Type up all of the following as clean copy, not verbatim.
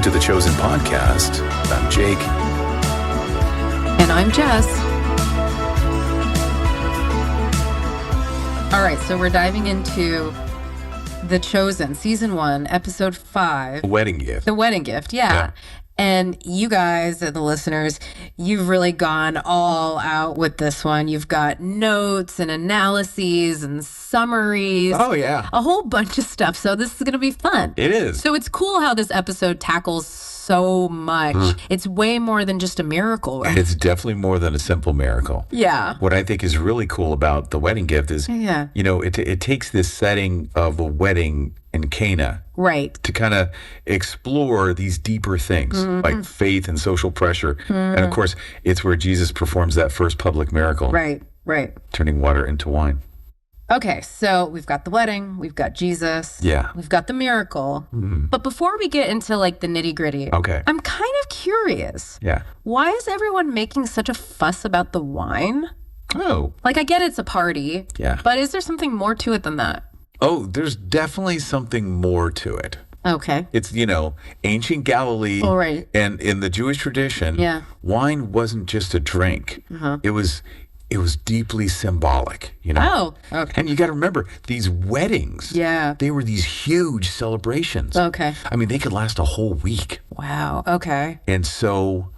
to the Chosen Podcast. I'm Jake. And I'm Jess. All right, so we're diving into The Chosen, Season 1, Episode 5. The Wedding Gift. The Wedding Gift, yeah. And you guys, the listeners, you've really gone all out with this one. You've got notes and analyses and summaries. Oh, yeah. A whole bunch of stuff. So this is going to be fun. It is. So it's cool how this episode tackles so much. It's way more than just a miracle. Right? It's definitely more than a simple miracle. Yeah. What I think is really cool about The Wedding Gift is, you know, it takes this setting of a wedding in Cana. Right. To kind of explore these deeper things like faith and social pressure. And of course, it's where Jesus performs that first public miracle. Right. Turning water into wine. Okay, so we've got the wedding, we've got Jesus, we've got the miracle. But before we get into like the nitty gritty, I'm kind of curious. Yeah. Why is everyone making such a fuss about the wine? Oh. Like I get it's a party. Yeah. But is there something more to it than that? Oh, there's definitely something more to it. Okay. It's, you know, ancient Galilee. Oh, right. And in the Jewish tradition, wine wasn't just a drink. It was deeply symbolic, you know? Oh, okay. And you got to remember, these weddings, they were these huge celebrations. Okay. I mean, they could last a whole week. Wow, okay. And so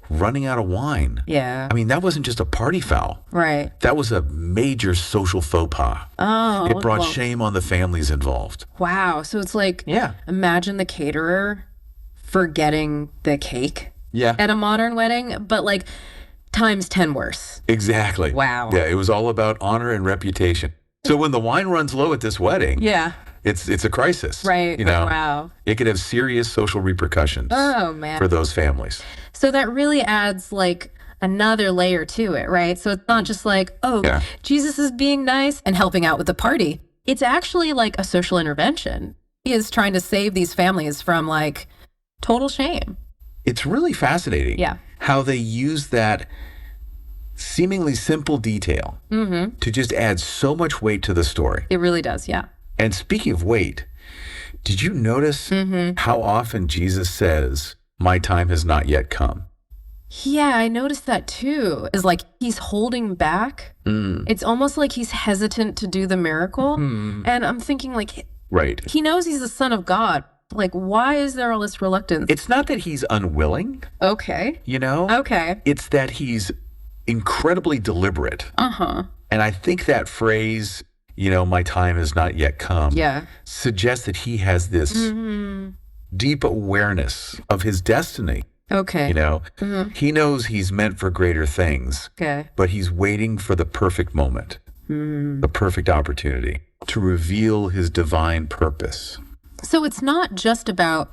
running out of wine, I mean, that wasn't just a party foul. Right. That was a major social faux pas. Oh. It brought shame on the families involved. Wow. So it's like, imagine the caterer forgetting the cake at a modern wedding, but like times 10 worse. Exactly. Wow. Yeah, it was all about honor and reputation. So when the wine runs low at this wedding, it's a crisis. Right. You know, wow. It could have serious social repercussions for those families. So that really adds like another layer to it, right? So it's not just like, Jesus is being nice and helping out with the party. It's actually like a social intervention. He is trying to save these families from like total shame. It's really fascinating how they use that seemingly simple detail to just add so much weight to the story. It really does, yeah. And speaking of weight, did you notice how often Jesus says, "My time has not yet come"? Yeah, I noticed that too. It's like he's holding back. It's almost like he's hesitant to do the miracle. And I'm thinking like, he knows he's the Son of God. Like, why is there all this reluctance? It's not that he's unwilling. Okay. You know? Okay. It's that he's incredibly deliberate. And I think that phrase, you know, "my time has not yet come," suggests that he has this deep awareness of his destiny. Okay. You know, he knows he's meant for greater things. Okay. But he's waiting for the perfect moment, the perfect opportunity to reveal his divine purpose. So it's not just about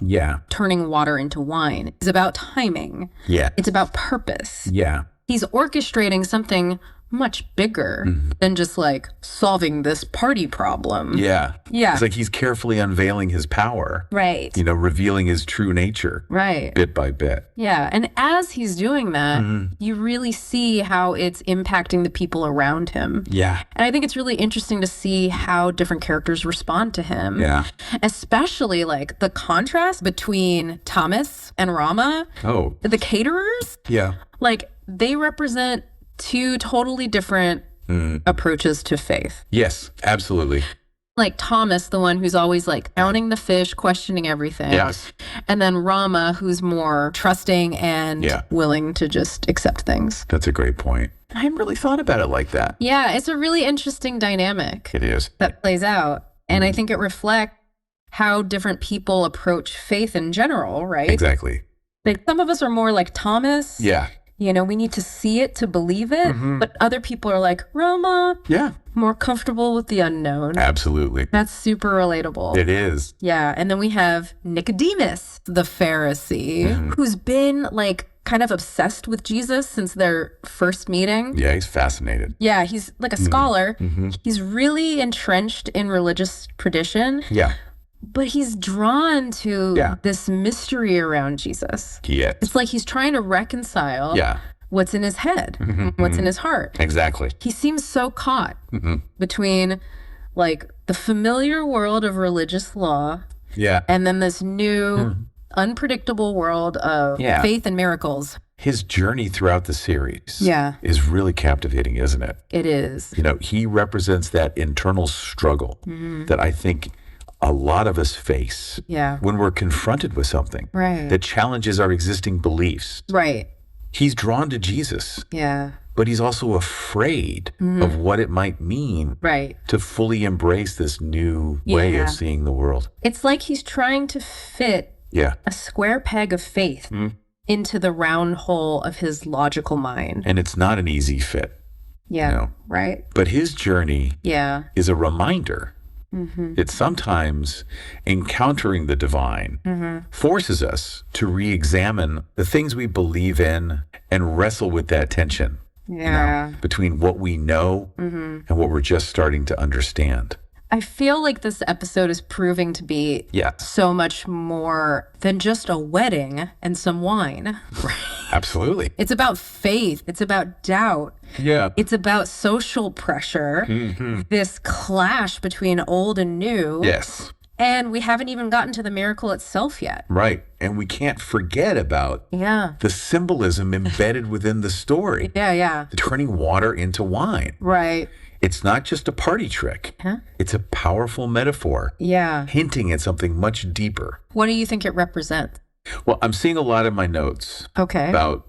turning water into wine. It's about timing. Yeah. It's about purpose. Yeah. He's orchestrating something much bigger than just like solving this party problem. Yeah. Yeah. It's like he's carefully unveiling his power. Right. You know, revealing his true nature. Right. Bit by bit. Yeah. And as he's doing that, you really see how it's impacting the people around him. Yeah. And I think it's really interesting to see how different characters respond to him. Yeah. Especially like the contrast between Thomas and Rama. Oh. The caterers. Yeah. Like they represent two totally different approaches to faith. Yes, absolutely. Like Thomas, the one who's always like counting the fish, questioning everything. Yes. And then Rama, who's more trusting and willing to just accept things. That's a great point. I hadn't really thought about it like that. Yeah, it's a really interesting dynamic. It is. That plays out. And I think it reflects how different people approach faith in general, right? Exactly. Like some of us are more like Thomas. Yeah. You know, we need to see it to believe it. But other people are like, Rama. Yeah. More comfortable with the unknown. Absolutely. That's super relatable. It is. Yeah. And then we have Nicodemus, the Pharisee, who's been like kind of obsessed with Jesus since their first meeting. Yeah, he's fascinated. Yeah, he's like a scholar. He's really entrenched in religious tradition. Yeah. But he's drawn to this mystery around Jesus. Yes. It's like he's trying to reconcile what's in his head, what's in his heart. Exactly. He seems so caught between like the familiar world of religious law and then this new unpredictable world of faith and miracles. His journey throughout the series is really captivating, isn't it? It is. He represents that internal struggle that I think a lot of us face when we're confronted with something that challenges our existing beliefs. Right. He's drawn to Jesus. Yeah. But he's also afraid of what it might mean to fully embrace this new way of seeing the world. It's like he's trying to fit a square peg of faith into the round hole of his logical mind. And it's not an easy fit. Yeah, right. But his journey is a reminder that sometimes encountering the divine forces us to re-examine the things we believe in and wrestle with that tension between what we know and what we're just starting to understand. I feel like this episode is proving to be so much more than just a wedding and some wine. Absolutely. It's about faith. It's about doubt. Yeah. It's about social pressure, this clash between old and new. Yes. And we haven't even gotten to the miracle itself yet. Right. And we can't forget about the symbolism embedded within the story. Yeah. The turning water into wine. Right. It's not just a party trick. It's a powerful metaphor. Yeah. Hinting at something much deeper. What do you think it represents? Well, I'm seeing a lot in my notes about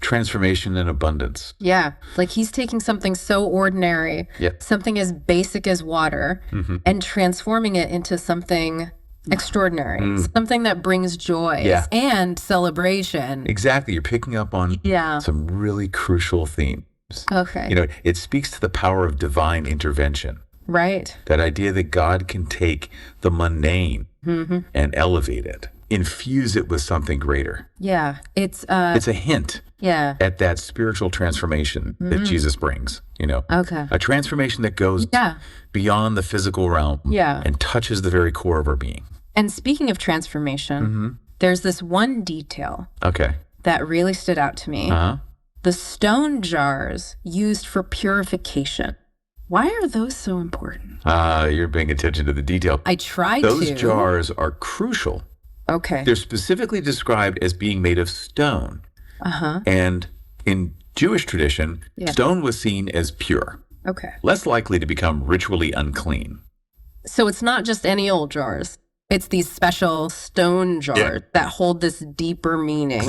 transformation and abundance. Yeah. Like he's taking something so ordinary, something as basic as water, and transforming it into something extraordinary, something that brings joy and celebration. Exactly. You're picking up on some really crucial themes. Okay. It speaks to the power of divine intervention. Right. That idea that God can take the mundane and elevate it, infuse it with something greater. Yeah. It's a hint at that spiritual transformation that Jesus brings, Okay. A transformation that goes beyond the physical realm and touches the very core of our being. And speaking of transformation, there's this one detail that really stood out to me. The stone jars used for purification. Why are those so important? You're paying attention to the detail. I tried Those jars are crucial. Okay. They're specifically described as being made of stone. And in Jewish tradition, stone was seen as pure. Okay. Less likely to become ritually unclean. So it's not just any old jars. It's these special stone jars that hold this deeper meaning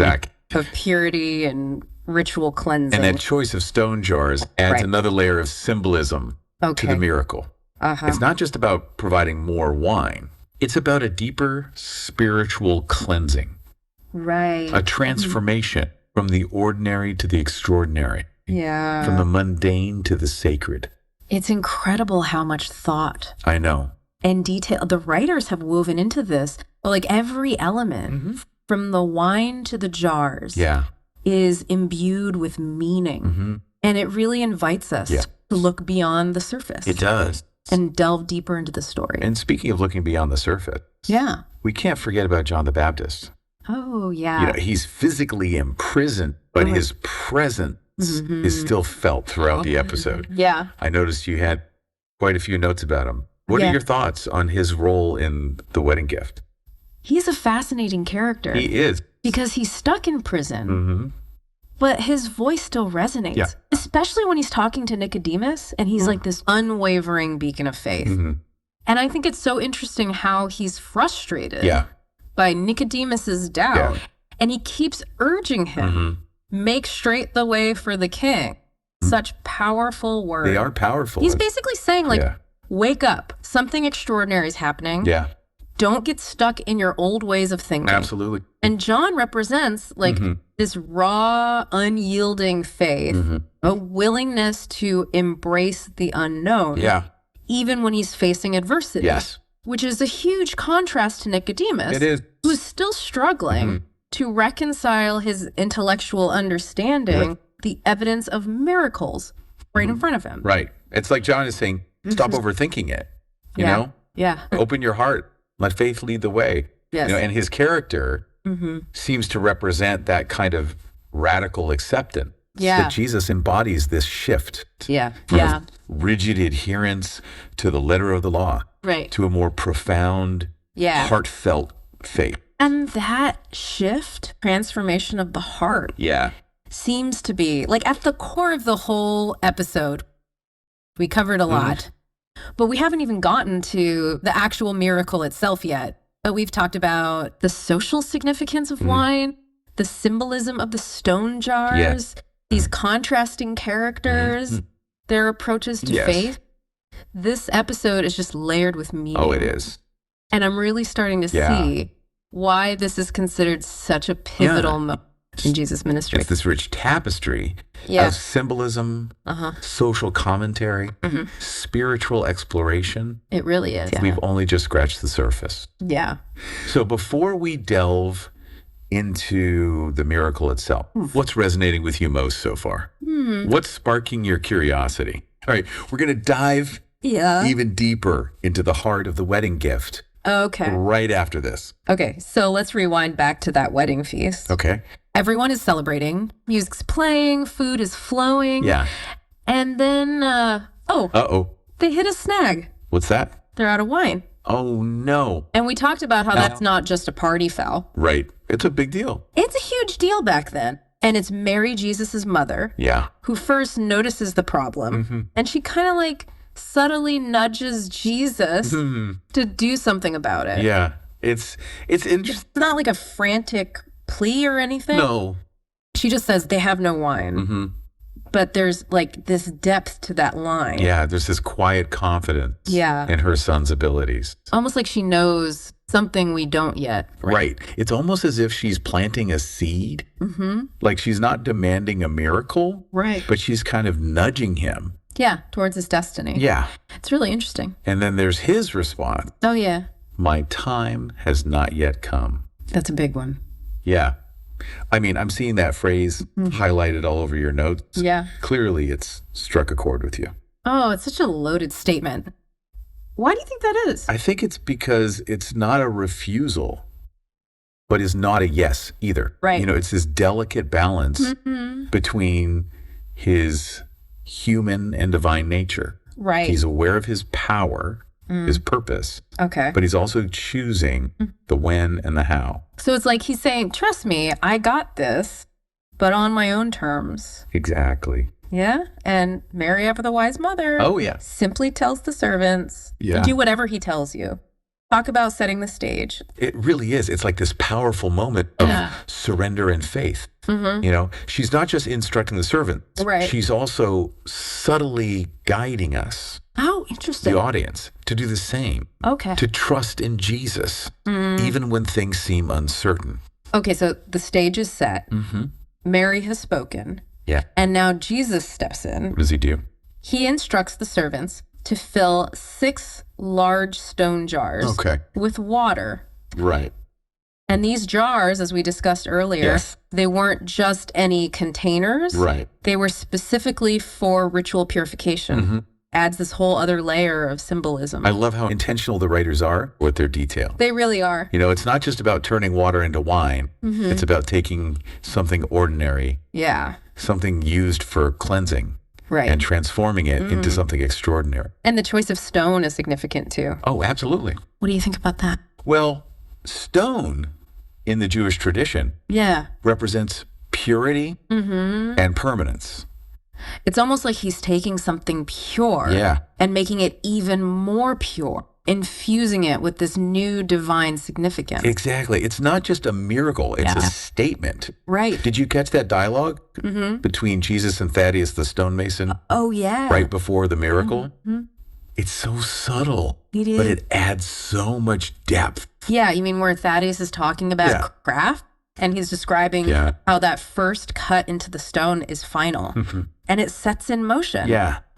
of purity and ritual cleansing. And that choice of stone jars adds another layer of symbolism to the miracle. It's not just about providing more wine. It's about a deeper spiritual cleansing. Right. A transformation from the ordinary to the extraordinary. Yeah. From the mundane to the sacred. It's incredible how much thought. I know. And detail the writers have woven into this. Like every element, from the wine to the jars. Is imbued with meaning. And it really invites us to look beyond the surface. It does. And delve deeper into the story. And speaking of looking beyond the surface, we can't forget about John the Baptist. Oh, yeah. He's physically imprisoned, but his presence is still felt throughout the episode. Yeah. I noticed you had quite a few notes about him. What are your thoughts on his role in the wedding gift? He's a fascinating character. He is. Because he's stuck in prison, but his voice still resonates, especially when he's talking to Nicodemus, and he's like this unwavering beacon of faith. And I think it's so interesting how he's frustrated by Nicodemus's doubt, and he keeps urging him, make straight the way for the king. Such powerful words. They are powerful. He's basically saying, wake up. Something extraordinary is happening. Don't get stuck in your old ways of thinking. Absolutely. And John represents this raw, unyielding faith, a willingness to embrace the unknown, even when he's facing adversity. Which is a huge contrast to Nicodemus, it is. Who's still struggling to reconcile his intellectual understanding, the evidence of miracles right in front of him. Right. It's like John is saying, stop overthinking it. You know? Open your heart. Let faith lead the way. And his character seems to represent that kind of radical acceptance that Jesus embodies this shift from rigid adherence to the letter of the law to a more profound, heartfelt faith. And that shift, transformation of the heart, seems to be like at the core of the whole episode. We covered a lot, but we haven't even gotten to the actual miracle itself yet. But we've talked about the social significance of wine, the symbolism of the stone jars, these contrasting characters, their approaches to faith. This episode is just layered with meaning. Oh, it is. And I'm really starting to see why this is considered such a pivotal moment in Jesus' ministry. It's this rich tapestry of symbolism, social commentary, spiritual exploration. It really is. We've only just scratched the surface. Yeah. So before we delve into the miracle itself, what's resonating with you most so far? What's sparking your curiosity? All right, we're going to dive even deeper into the heart of the wedding gift. Okay. Right after this. Okay, so let's rewind back to that wedding feast. Okay. Everyone is celebrating. Music's playing. Food is flowing. Yeah. And then, they hit a snag. What's that? They're out of wine. Oh, no. And we talked about how that's not just a party foul. Right. It's a big deal. It's a huge deal back then. And it's Mary, Jesus's mother, who first notices the problem. And she kind of like subtly nudges Jesus to do something about it. Yeah. It's interesting. It's not like a frantic plea or anything. No. She just says they have no wine. But there's like this depth to that line. Yeah, there's this quiet confidence in her son's abilities. Almost like she knows something we don't yet. Right. It's almost as if she's planting a seed. Like she's not demanding a miracle. Right. But she's kind of nudging him. Yeah, towards his destiny. Yeah. It's really interesting. And then there's his response. Oh, yeah. My time has not yet come. That's a big one. Yeah. I mean, I'm seeing that phrase highlighted all over your notes. Yeah. Clearly, it's struck a chord with you. Oh, it's such a loaded statement. Why do you think that is? I think it's because it's not a refusal, but is not a yes either. Right. You know, it's this delicate balance between his human and divine nature. Right. He's aware of his power, his purpose. Okay. But he's also choosing the when and the how. So it's like he's saying, trust me, I got this, but on my own terms. Exactly. Yeah. And Mary, ever the wise mother, simply tells the servants, do whatever he tells you. Talk about setting the stage. It really is. It's like this powerful moment of surrender and faith. You know, she's not just instructing the servants. Right. She's also subtly guiding us. Oh, interesting. The audience to do the same. Okay. To trust in Jesus, even when things seem uncertain. Okay, so the stage is set. Mary has spoken. Yeah. And now Jesus steps in. What does he do? He instructs the servants to fill 6 large stone jars with water. Right. And these jars, as we discussed earlier, they weren't just any containers. Right. They were specifically for ritual purification. Adds this whole other layer of symbolism. I love how intentional the writers are with their detail. They really are. You know, it's not just about turning water into wine. It's about taking something ordinary. Yeah. Something used for cleansing. Right. And transforming it into something extraordinary. And the choice of stone is significant too. Oh, absolutely. What do you think about that? Well, stone in the Jewish tradition represents purity and permanence. It's almost like he's taking something pure and making it even more pure, infusing it with this new divine significance. Exactly. It's not just a miracle. It's a statement. Right. Did you catch that dialogue between Jesus and Thaddeus the stonemason? Oh, yeah. Right before the miracle? It's so subtle, but it adds so much depth. Yeah, you mean where Thaddeus is talking about craft? And he's describing how that first cut into the stone is final. And it sets in motion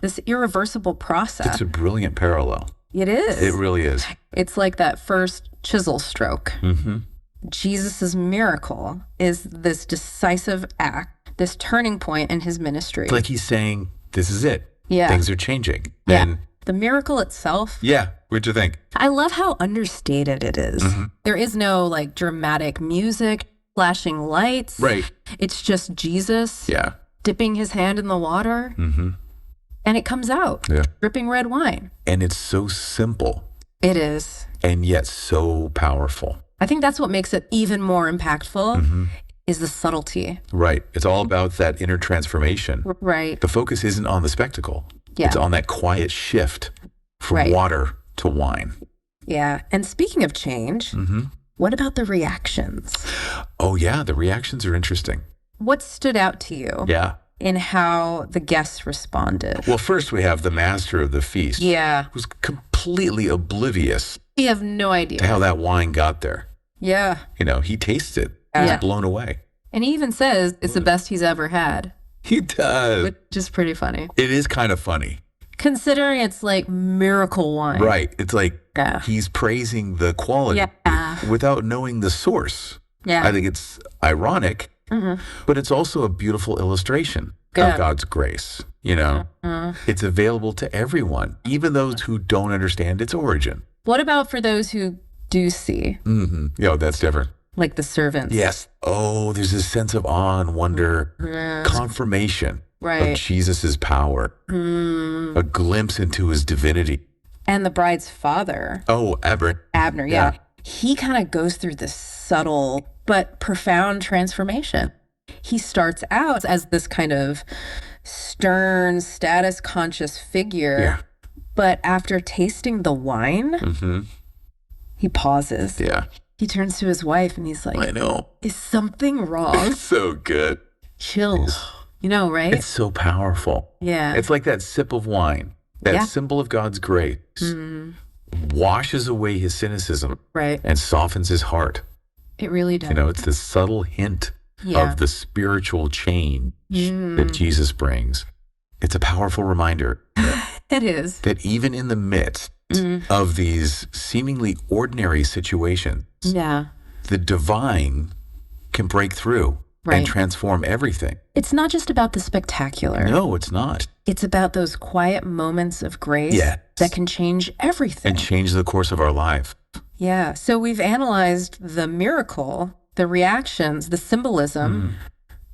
this irreversible process. It's a brilliant parallel. It is. It really is. It's like that first chisel stroke. Jesus's miracle is this decisive act, this turning point in his ministry. It's like he's saying, this is it. Yeah. Things are changing. And the miracle itself. Yeah. What'd you think? I love how understated it is. There is no like dramatic music, flashing lights. Right. It's just Jesus dipping his hand in the water. And it comes out dripping red wine. And it's so simple. It is. And yet so powerful. I think that's what makes it even more impactful is the subtlety. Right. It's all about that inner transformation. Right. The focus isn't on the spectacle. Yeah. It's on that quiet shift from water to wine. Yeah. And speaking of change, what about the reactions? Oh, yeah. The reactions are interesting. What stood out to you? Yeah. In how the guests responded? Well, first we have the master of the feast. Yeah. Who's completely oblivious. We have no idea. To how that wine got there. Yeah. You know, he tastes it. He's blown away. And he even says it's the best he's ever had. He does. Which is pretty funny. It is kind of funny. Considering it's like miracle wine. Right. It's like he's praising the quality without knowing the source. Yeah. I think it's ironic, but it's also a beautiful illustration of God's grace. You know, it's available to everyone, even those who don't understand its origin. What about for those who do see? Yeah, that's different. Like the servants. Yes. Oh, there's this sense of awe and wonder, confirmation of Jesus's power, a glimpse into his divinity. And the bride's father. Oh, Abner, yeah. He kind of goes through this subtle but profound transformation. He starts out as this kind of stern, status-conscious figure. Yeah. But after tasting the wine, he pauses. Yeah. He turns to his wife and he's like, I know. Is something wrong? It's so good. Chills. You know, right? It's so powerful. Yeah. It's like that sip of wine, that symbol of God's grace, washes away his cynicism and softens his heart. It really does. You know, it's this subtle hint of the spiritual change that Jesus brings. It's a powerful reminder. It is. That even in the midst of these seemingly ordinary situations, the divine can break through and transform everything. It's not just about the spectacular. No, it's not. It's about those quiet moments of grace that can change everything. And change the course of our life. Yeah. So we've analyzed the miracle, the reactions, the symbolism,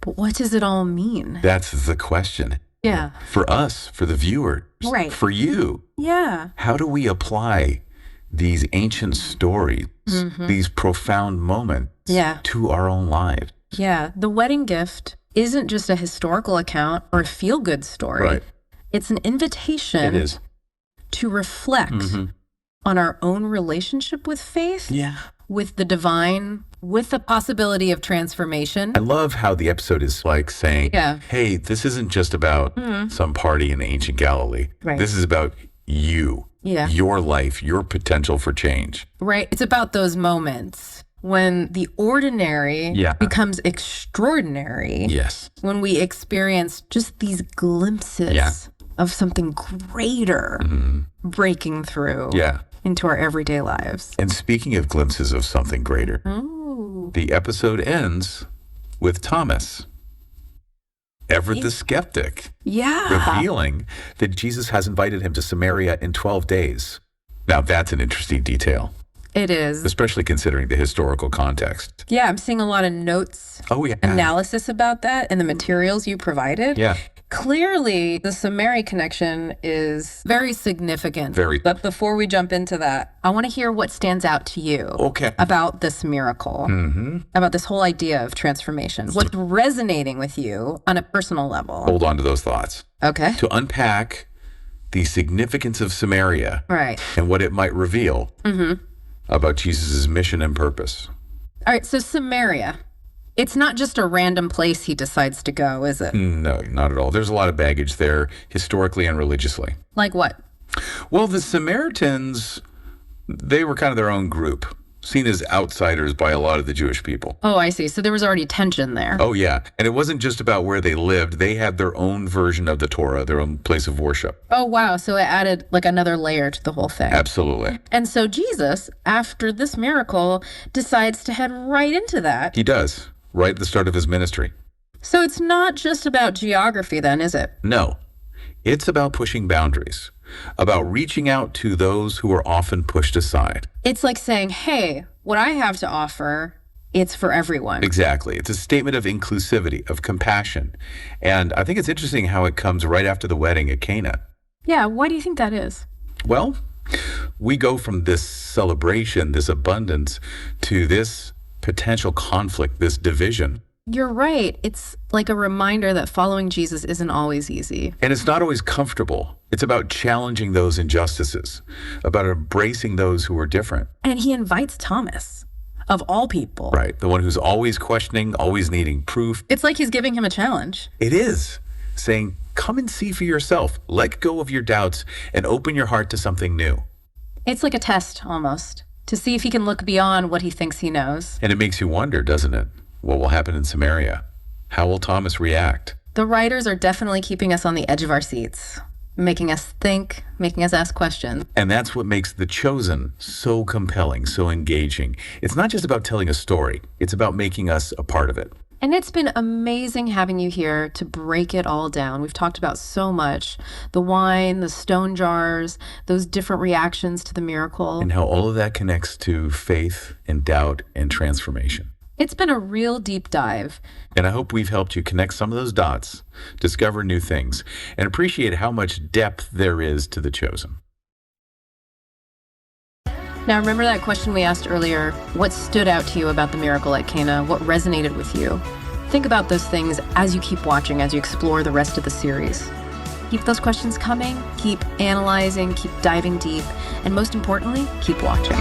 but what does it all mean? That's the question. Yeah. For us, for the viewers, for you. Yeah. How do we apply these ancient stories, these profound moments to our own lives? Yeah. The wedding gift isn't just a historical account or a feel-good story. Right. It's an invitation to reflect on our own relationship with faith, with the divine, with the possibility of transformation. I love how the episode is like saying, hey, this isn't just about some party in ancient Galilee. Right. This is about you, your life, your potential for change. Right. It's about those moments when the ordinary becomes extraordinary. Yes. When we experience just these glimpses of something greater breaking through into our everyday lives. And speaking of glimpses of something greater, the episode ends with Thomas, Everett the skeptic, revealing that Jesus has invited him to Samaria in 12 days. Now, that's an interesting detail. It is. Especially considering the historical context. Yeah, I'm seeing a lot of notes, analysis about that and the materials you provided. Yeah. Clearly, the Samaria connection is very significant. Very. But before we jump into that, I want to hear what stands out to you about this miracle, about this whole idea of transformation. What's resonating with you on a personal level? Hold on to those thoughts. Okay. To unpack the significance of Samaria and what it might reveal about Jesus' mission and purpose. All right, so Samaria. It's not just a random place he decides to go, is it? No, not at all. There's a lot of baggage there, historically and religiously. Like what? Well, the Samaritans, they were kind of their own group, seen as outsiders by a lot of the Jewish people. Oh, I see. So there was already tension there. Oh, yeah. And it wasn't just about where they lived. They had their own version of the Torah, their own place of worship. Oh, wow. So it added like another layer to the whole thing. Absolutely. And so Jesus, after this miracle, decides to head right into that. He does. Right at the start of his ministry. So it's not just about geography then, is it? No. It's about pushing boundaries, about reaching out to those who are often pushed aside. It's like saying, hey, what I have to offer, it's for everyone. Exactly. It's a statement of inclusivity, of compassion. And I think it's interesting how it comes right after the wedding at Cana. Yeah, why do you think that is? Well, We go from this celebration, this abundance, to this potential conflict, this division. You're right. It's like a reminder that following Jesus isn't always easy. And it's not always comfortable. It's about challenging those injustices, about embracing those who are different. And he invites Thomas, of all people. Right. The one who's always questioning, always needing proof. It's like he's giving him a challenge. It is. Saying, come and see for yourself. Let go of your doubts and open your heart to something new. It's like a test, almost, to see if he can look beyond what he thinks he knows. And it makes you wonder, doesn't it? What will happen in Samaria? How will Thomas react? The writers are definitely keeping us on the edge of our seats, making us think, making us ask questions. And that's what makes The Chosen so compelling, so engaging. It's not just about telling a story. It's about making us a part of it. And it's been amazing having you here to break it all down. We've talked about so much. The wine, the stone jars, those different reactions to the miracle. And how all of that connects to faith and doubt and transformation. It's been a real deep dive. And I hope we've helped you connect some of those dots, discover new things, and appreciate how much depth there is to The Chosen. Now, remember that question we asked earlier? What stood out to you about the miracle at Cana? What resonated with you? Think about those things as you keep watching, as you explore the rest of the series. Keep those questions coming, keep analyzing, keep diving deep, and most importantly, keep watching.